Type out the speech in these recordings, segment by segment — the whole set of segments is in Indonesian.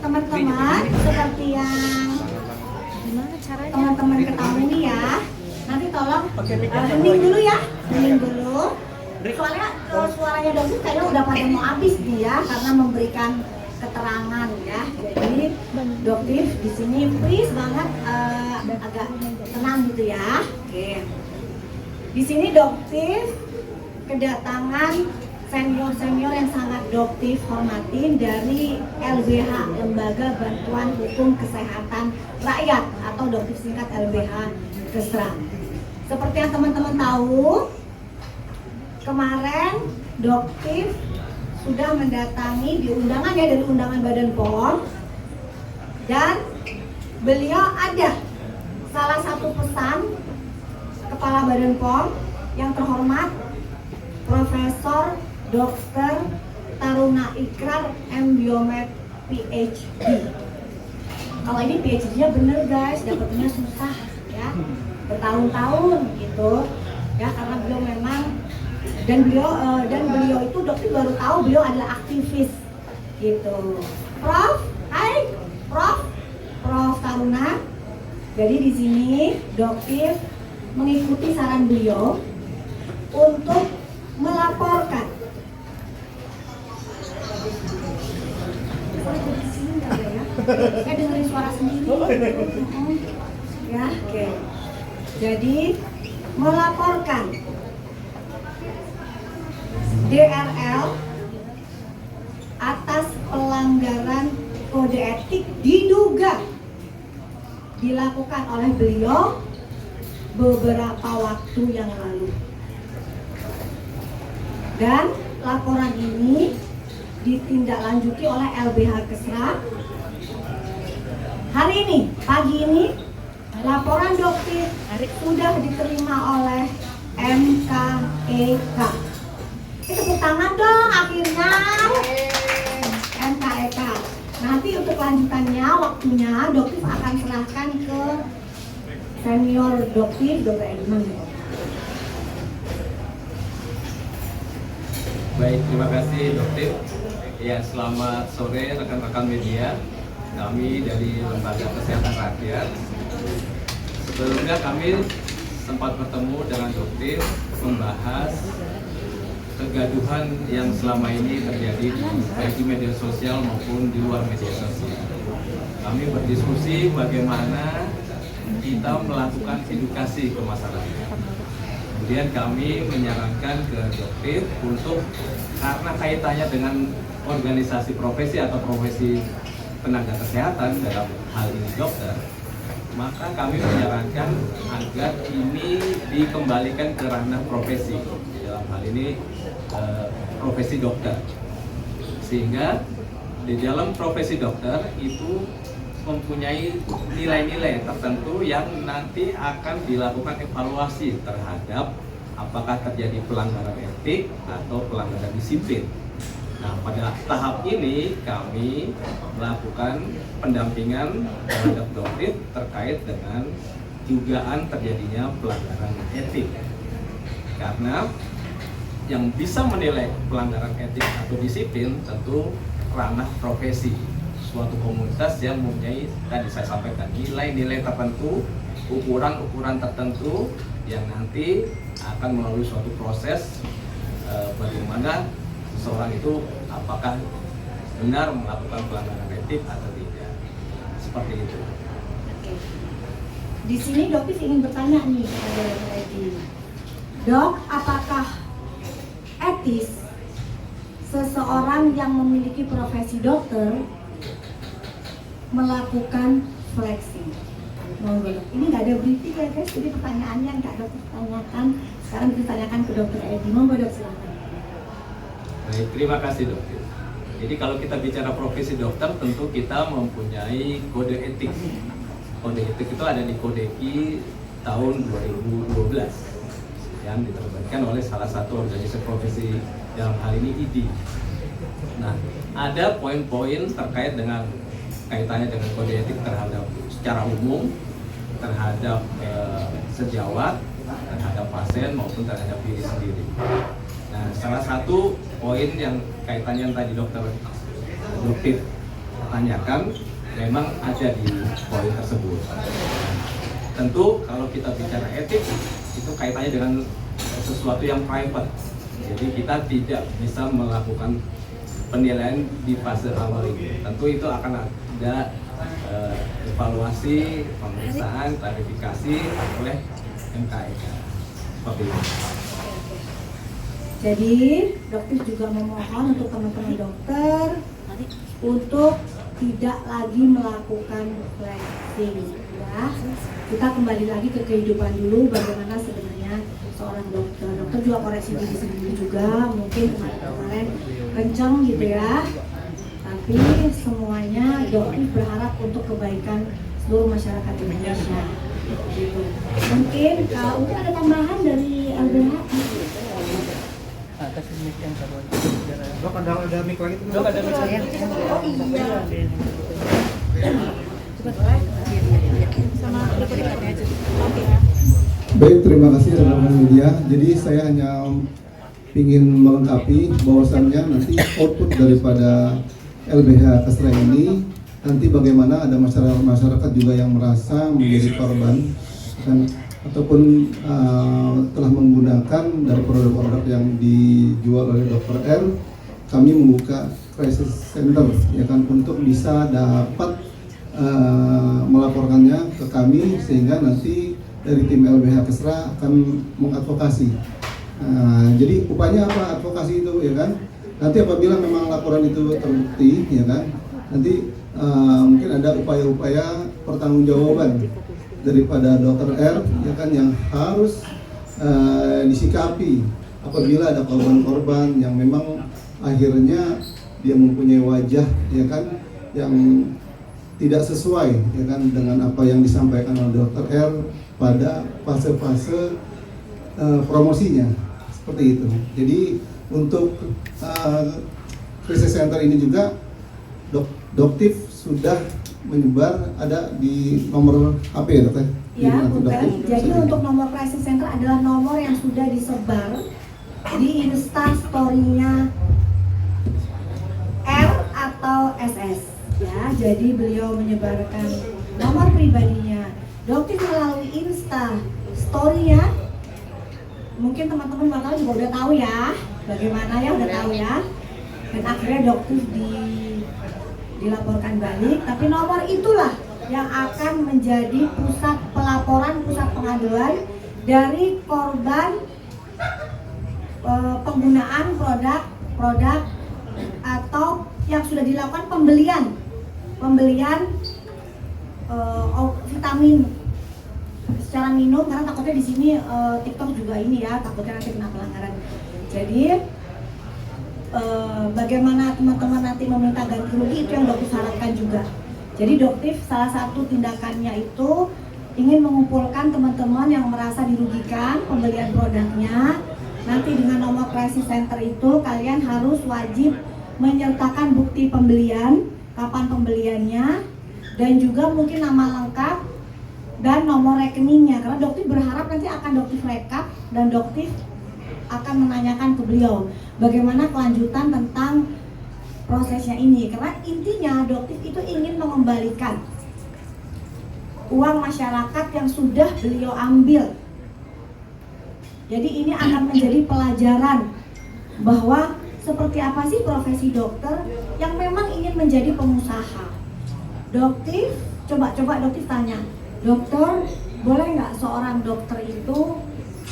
teman-teman, seperti yang teman-teman ketahui ya, nanti tolong hening dulu ya, hening dulu. Soalnya suaranya dokter kayaknya udah pada mau habis dia karena memberikan keterangan ya. Jadi dokter di sini please banget agak tenang gitu ya. Oke. Di sini dokter kedatangan senior-senior yang sangat dokter hormatin dari LBH, Lembaga Bantuan Hukum Kesehatan Rakyat atau dokter singkat LBH Kesra. Seperti yang teman-teman tahu, kemarin dokter sudah mendatangi di undangan ya dari undangan Badan POM, dan beliau ada salah satu pesan Kepala Badan POM yang terhormat Profesor Dr. Taruna Ikrar M. Biomed PhD. Kalau ini PhD-nya bener guys, dapetnya susah ya, bertahun-tahun gitu ya, karena beliau memang dan beliau itu dokter baru tahu beliau adalah aktivis gitu. Prof, hai Prof Taruna. Jadi di sini dokter mengikuti saran beliau untuk melaporkan saya dengerin suara sendiri ya. Oke. Jadi melaporkan DRL atas pelanggaran kode etik diduga dilakukan oleh beliau beberapa waktu yang lalu. Dan laporan ini ditindaklanjuti oleh LBH Kesra. Hari ini, pagi ini, laporan dokter sudah diterima oleh MKEK. Tepuk tangan dong akhirnya. MKEK. Nanti untuk lanjutannya, waktunya dokter akan serahkan ke senior dokter, Dr. Edman. Baik, terima kasih dokter. Ya, selamat sore rekan-rekan media. Kami dari Lembaga Kesehatan Rakyat. Sebelumnya kami sempat bertemu dengan dokter membahas kegaduhan yang selama ini terjadi baik di media sosial maupun di luar media sosial. Kami berdiskusi bagaimana kita melakukan edukasi ke masyarakat. Kemudian kami menyarankan ke dokter untuk, karena kaitannya dengan organisasi profesi atau profesi tenaga kesehatan dalam hal ini dokter, maka kami menyarankan agar ini dikembalikan ke ranah profesi, dalam hal ini profesi dokter, sehingga di dalam profesi dokter itu mempunyai nilai-nilai tertentu yang nanti akan dilakukan evaluasi terhadap apakah terjadi pelanggaran etik atau pelanggaran disiplin. Nah, pada tahap ini kami melakukan pendampingan terhadap dokter terkait dengan dugaan terjadinya pelanggaran etik. Karena yang bisa menilai pelanggaran etik atau disiplin tentu ranah profesi. Suatu komunitas yang mempunyai, tadi saya sampaikan, nilai-nilai tertentu, ukuran-ukuran tertentu yang nanti akan melalui suatu proses bagaimana seseorang itu apakah benar melakukan pelanggaran etik atau tidak, seperti itu. Oke. Di sini dokter ingin bertanya nih kepada Dr. Edi. Dok, apakah etis seseorang yang memiliki profesi dokter melakukan flexing? Ini nggak ada briefing ya guys, jadi pertanyaannya nggak dokter tanyakan, sekarang ditanyakan ke Dr. Edi. Monggo dok, silakan. Baik, terima kasih dokter. Jadi kalau kita bicara profesi dokter, tentu kita mempunyai kode etik. Kode etik itu ada di Kodeki tahun 2012 yang diterbitkan oleh salah satu organisasi profesi, dalam hal ini IDI. Nah, ada poin-poin terkait dengan kaitannya dengan kode etik terhadap secara umum, terhadap sejawat, terhadap pasien maupun terhadap diri sendiri. Nah, salah satu poin yang kaitannya yang tadi dokter tanyakan memang ada di poin tersebut. Tentu kalau kita bicara etik itu kaitannya dengan sesuatu yang private. Jadi kita tidak bisa melakukan penilaian di fase awal ini. Tentu itu akan ada evaluasi, pemeriksaan, klarifikasi oleh MKEK. Seperti itu. Jadi dokter juga memohon untuk teman-teman dokter untuk tidak lagi melakukan flexing, ya. Kita kembali lagi ke kehidupan dulu, bagaimana sebenarnya seorang dokter. Dokter juga koreksi diri sendiri juga, mungkin kemarin kenceng gitu ya. Tapi semuanya dokter berharap untuk kebaikan seluruh masyarakat Indonesia. Gitu. Mungkin ada tambahan dari LBH. Atas mic yang satu lagi. Dok, ada mic lagi tuh. Dok, ada mic lagi. Oh iya. Sama lipat-lipatnya aja. Oke. Baik, terima kasih rekan-rekan media. Jadi saya hanya ingin melengkapi bahwasannya nanti output daripada LBH Kesra ini nanti bagaimana ada masyarakat juga yang merasa menjadi korban dan ataupun telah menggunakan dari produk-produk yang dijual oleh Dr. R, kami membuka crisis center ya kan untuk bisa dapat melaporkannya ke kami sehingga nanti dari tim LBH Kesra akan mengadvokasi. Jadi upaya apa advokasi itu ya kan? Nanti apabila memang laporan itu terbukti ya kan, nanti mungkin ada upaya-upaya pertanggungjawaban daripada Dr. R ya kan yang harus disikapi apabila ada korban-korban yang memang akhirnya dia mempunyai wajah ya kan yang tidak sesuai ya kan dengan apa yang disampaikan oleh Dr. R pada fase-fase promosinya seperti itu. Jadi untuk crisis center ini juga Doktif sudah menyebar ada di nomor HP ya Dok? Ya, bukan. Jadi untuk nomor crisis center adalah nomor yang sudah disebar di Insta story-nya R atau SS. Ya, jadi beliau menyebarkan nomor pribadinya Doktif melalui Insta story-nya. Mungkin teman-teman bakal juga udah tahu ya, bagaimana ya udah tahu ya. Dan akhirnya Doktif dilaporkan balik, tapi nomor itulah yang akan menjadi pusat pelaporan, pusat pengaduan dari korban penggunaan produk atau yang sudah dilakukan pembelian vitamin secara minum, karena takutnya di sini TikTok juga ini ya, takutnya nanti kena pelanggaran. Jadi bagaimana teman-teman nanti meminta ganti rugi itu yang Doktif syaratkan juga. Jadi Doktif salah satu tindakannya itu ingin mengumpulkan teman-teman yang merasa dirugikan pembelian produknya. Nanti dengan nomor crisis center itu kalian harus wajib menyertakan bukti pembelian, kapan pembeliannya, dan juga mungkin nama lengkap dan nomor rekeningnya. Karena Doktif berharap nanti akan Doktif rekap dan Doktif akan menanyakan ke beliau bagaimana kelanjutan tentang prosesnya ini. Karena intinya Doktif itu ingin mengembalikan uang masyarakat yang sudah beliau ambil. Jadi ini akan menjadi pelajaran bahwa seperti apa sih profesi dokter yang memang ingin menjadi pengusaha. Doktif, coba Doktif tanya, dokter boleh nggak seorang dokter itu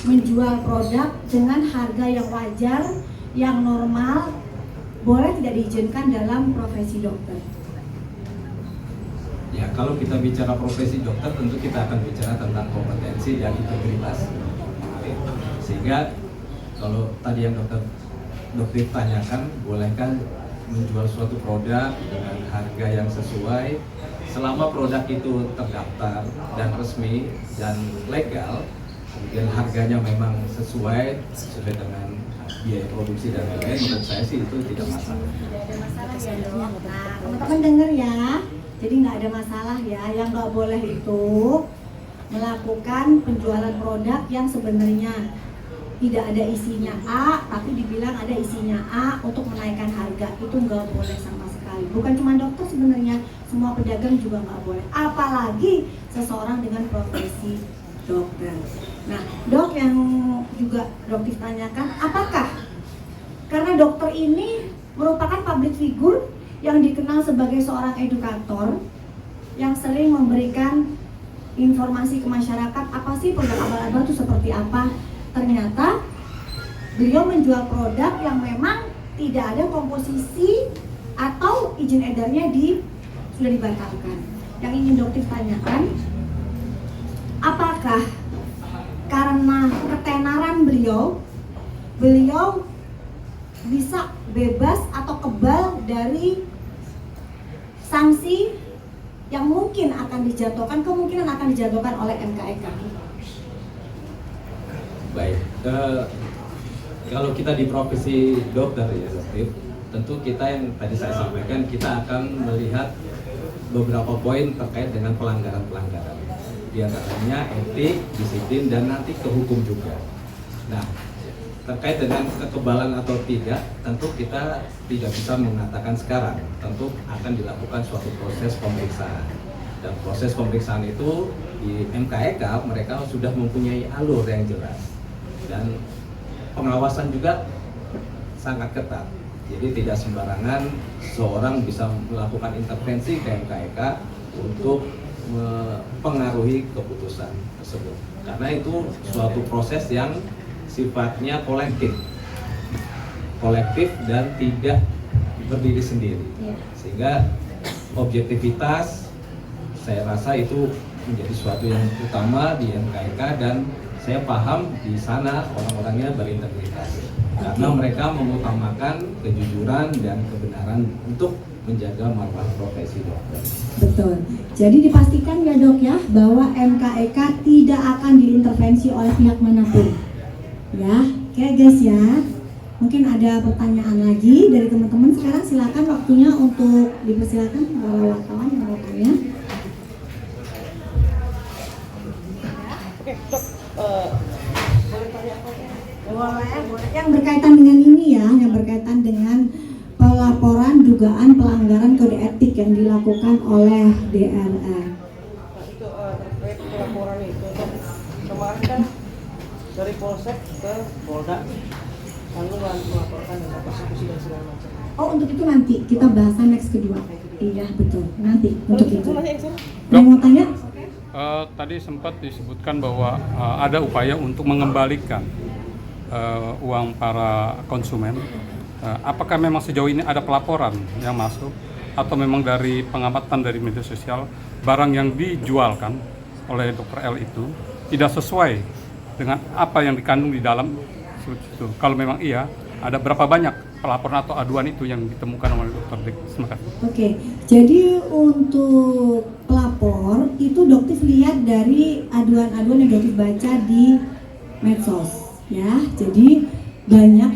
menjual produk dengan harga yang wajar, yang normal, boleh tidak diizinkan dalam profesi dokter? Ya, kalau kita bicara profesi dokter, tentu kita akan bicara tentang kompetensi dan integritas. Sehingga kalau tadi yang dokter tanyakan, bolehkah menjual suatu produk dengan harga yang sesuai, selama produk itu terdaftar dan resmi dan legal, kemudian harganya memang sesuai dengan biaya produksi dan lain-lain, menurut saya sih itu tidak masalah. Tidak ada masalah ya dok. Nah teman-teman dengar ya, jadi nggak ada masalah ya. Yang nggak boleh itu melakukan penjualan produk yang sebenarnya tidak ada isinya A, tapi dibilang ada isinya A untuk menaikkan harga, itu nggak boleh sama sekali. sekali. Bukan cuma dokter sebenarnya, semua pedagang juga nggak boleh. Apalagi seseorang dengan profesi dokter. Nah, dok, yang juga dokter tanyakan, apakah karena dokter ini merupakan public figure yang dikenal sebagai seorang edukator yang sering memberikan informasi ke masyarakat, apa sih produk abal-abal itu seperti apa? Ternyata beliau menjual produk yang memang tidak ada komposisi atau izin edarnya sudah dibatalkan. Yang ingin dokter tanyakan, apakah karena ketenaran beliau bisa bebas atau kebal dari sanksi yang mungkin akan dijatuhkan, kemungkinan akan dijatuhkan oleh MKEK? Baik, kalau kita di profesi dokter ya Steve, tentu kita yang tadi saya sampaikan, kita akan melihat beberapa poin terkait dengan pelanggaran-pelanggaran. Di antaranya etik, disiplin, dan nanti ke hukum juga. Nah, terkait dengan kekebalan atau tidak, tentu kita tidak bisa mengatakan sekarang. Tentu akan dilakukan suatu proses pemeriksaan. Dan proses pemeriksaan itu di MKEK mereka sudah mempunyai alur yang jelas. Dan pengawasan juga sangat ketat. Jadi tidak sembarangan seorang bisa melakukan intervensi ke MKEK untuk mempengaruhi keputusan tersebut. Karena itu suatu proses yang sifatnya kolektif dan tidak berdiri sendiri. Sehingga objektivitas saya rasa itu menjadi suatu yang utama di MKEK, dan saya paham di sana orang-orangnya berintegritas karena mereka mengutamakan kejujuran dan kebenaran untuk menjaga marwah profesi dokter. Betul. Jadi dipastikan ya dok ya bahwa MKEK tidak akan diintervensi oleh pihak manapun. Ya, oke guys ya. Mungkin ada pertanyaan lagi dari teman-teman. Sekarang silakan waktunya untuk dipersilakan para wartawan yang mau tanya. Oke, dok. Boleh tanya apa? Boleh. Yang berkaitan dengan ini ya, yang berkaitan dengan pelaporan dugaan pelanggaran kode etik yang dilakukan oleh DRL. Nah, itu terkait pelaporan itu, dok. Kemarin kan dari Polsek ke Polda, lalu melaporkan dengan persekusi dan segala macam. Oh, untuk itu nanti kita bahasan next kedua. Iya betul. Nanti untuk itu. Dok, mau tanya? Tadi sempat disebutkan bahwa ada upaya untuk mengembalikan uang para konsumen. Apakah memang sejauh ini ada pelaporan yang masuk atau memang dari pengamatan dari media sosial barang yang dijualkan oleh Dr. L itu tidak sesuai dengan apa yang dikandung di dalam itu? Kalau memang iya, ada berapa banyak pelaporan atau aduan itu yang ditemukan oleh Dr. Dik? Terima kasih. Oke, jadi untuk pelapor itu dokter lihat dari aduan-aduan yang dokter baca di medsos, ya. Jadi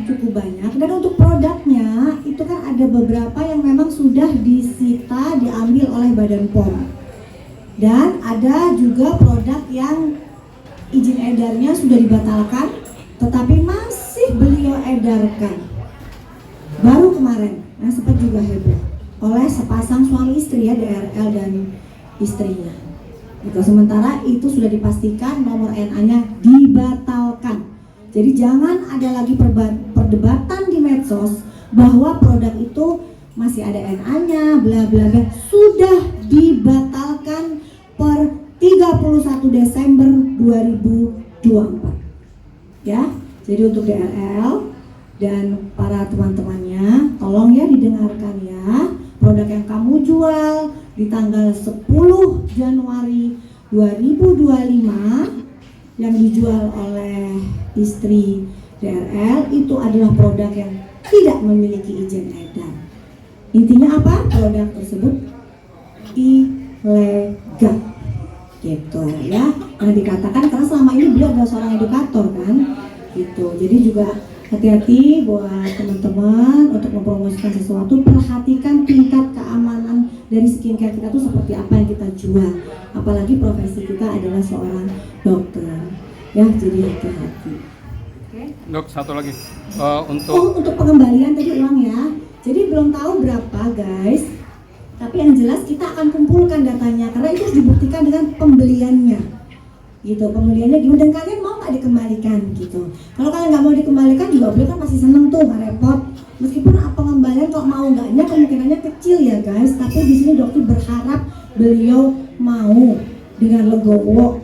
cukup banyak. Dan untuk produknya itu kan ada beberapa yang memang sudah disita, diambil oleh Badan POM. Dan ada juga produk yang izin edarnya sudah dibatalkan, tetapi masih beliau edarkan. Baru kemarin, yang sempat juga heboh oleh sepasang suami istri ya, DRL dan istrinya. Gitu. Sementara itu sudah dipastikan nomor NA-nya dibatalkan. Jadi jangan ada lagi perdebatan di medsos bahwa produk itu masih ada NA-nya, bla bla bla. Sudah dibatalkan per 31 Desember 2024. Ya. Jadi untuk DRL dan para teman-temannya, tolong ya didengarkan ya. Produk yang kamu jual di tanggal 10 Januari 2025 yang dijual oleh istri DRL itu adalah produk yang tidak memiliki izin edar. Intinya apa? Produk tersebut ilegal, gitu ya. Yang dikatakan karena selama ini beliau adalah seorang edukator kan, gitu. Jadi juga hati-hati buat teman-teman untuk mempromosikan sesuatu. Perhatikan tingkat keamanan dari skincare kita tuh seperti apa yang kita jual. Apalagi profesi kita adalah seorang dokter, ya. Jadi hati-hati. Dok, satu lagi untuk untuk pengembalian tadi uang ya. Jadi belum tahu berapa guys, tapi yang jelas kita akan kumpulkan datanya karena itu harus dibuktikan dengan pembeliannya gitu. Pembeliannya gimana dan kalian mau nggak dikembalikan gitu. Kalau kalian nggak mau dikembalikan juga beliau kan pasti seneng tuh, nggak repot. Meskipun pengembalian kalau mau nggaknya kemungkinannya kecil ya guys, tapi di sini dokter berharap beliau mau dengan legowo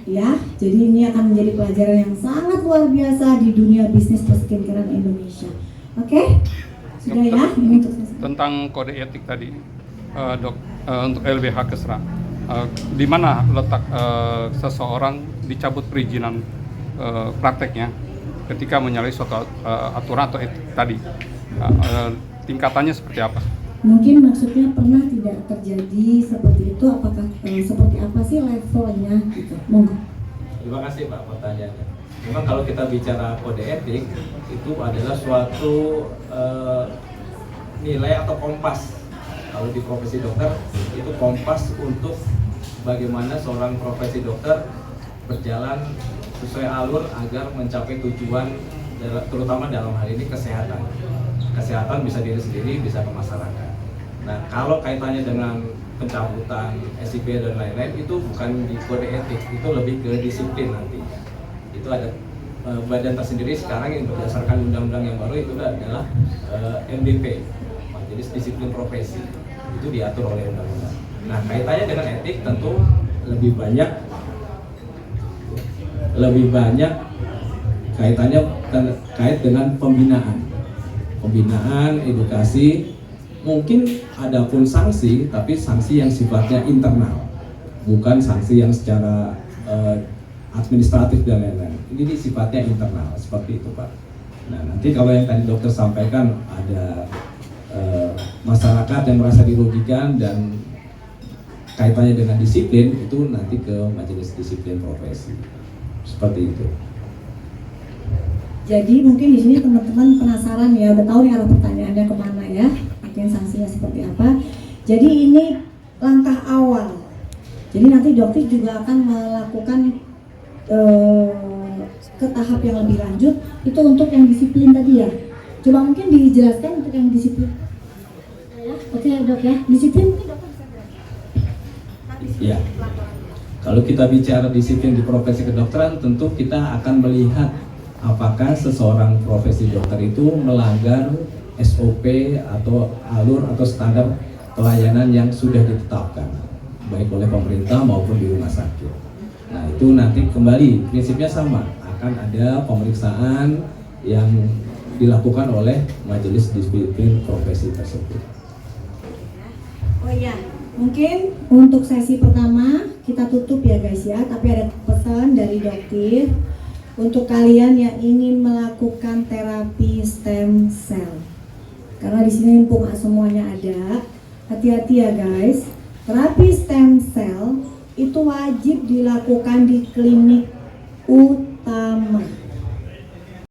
ya. Jadi ini akan menjadi pelajaran yang sangat luar biasa di dunia bisnis perskincarean Indonesia. Oke? Sudah ya, ini untuk saya. Tentang kode etik tadi, dok, untuk LBH Kesra, di mana letak seseorang dicabut perizinan prakteknya ketika menyalahi suatu aturan atau etik tadi, tingkatannya seperti apa? Mungkin maksudnya pernah tidak terjadi seperti itu, apakah seperti apa sih levelnya gitu? Monggo. Terima kasih Pak pertanyaannya. Memang kalau kita bicara kode etik itu adalah suatu nilai atau kompas. Kalau di profesi dokter itu kompas untuk bagaimana seorang profesi dokter berjalan sesuai alur agar mencapai tujuan, terutama dalam hal ini kesehatan. Kesehatan bisa diri sendiri, bisa ke masyarakat. Nah, kalau kaitannya dengan pencabutan SIP dan lain-lain itu bukan di kode etik, itu lebih ke disiplin nantinya. Itu ada badan tersendiri sekarang yang berdasarkan undang-undang yang baru itu adalah MDP, Majelis Disiplin Profesi. Itu diatur oleh undang-undang. Nah, kaitannya dengan etik tentu lebih banyak kaitannya terkait dengan pembinaan, edukasi. Mungkin ada pun sanksi, tapi sanksi yang sifatnya internal, bukan sanksi yang secara administratif dan lain-lain. Ini sifatnya internal, seperti itu Pak. Nah, nanti kalau yang tadi dokter sampaikan ada masyarakat yang merasa dirugikan dan kaitannya dengan disiplin, itu nanti ke Majelis Disiplin Profesi, seperti itu. Jadi mungkin di sini teman-teman penasaran ya, udah tahu nih arah pertanyaannya kemana ya, akhirnya sanksinya seperti apa. Jadi ini langkah awal. Jadi nanti dokter juga akan melakukan ke tahap yang lebih lanjut. Itu untuk yang disiplin tadi ya. Coba mungkin dijelaskan untuk yang disiplin. Oke dok ya, disiplin mungkin dokter bisa jelaskan. Ya. Kalau kita bicara disiplin di profesi kedokteran, tentu kita akan melihat apakah seseorang profesi dokter itu melanggar SOP atau alur atau standar pelayanan yang sudah ditetapkan baik oleh pemerintah maupun di rumah sakit. Nah, itu nanti kembali prinsipnya sama, akan ada pemeriksaan yang dilakukan oleh Majelis Disiplin Profesi tersebut. Oh iya, mungkin untuk sesi pertama kita tutup ya guys ya, tapi ada pesan dari dokter untuk kalian yang ingin melakukan terapi stem cell. Karena di sini mumpung semuanya ada, hati-hati ya guys. Terapi stem cell itu wajib dilakukan di klinik utama.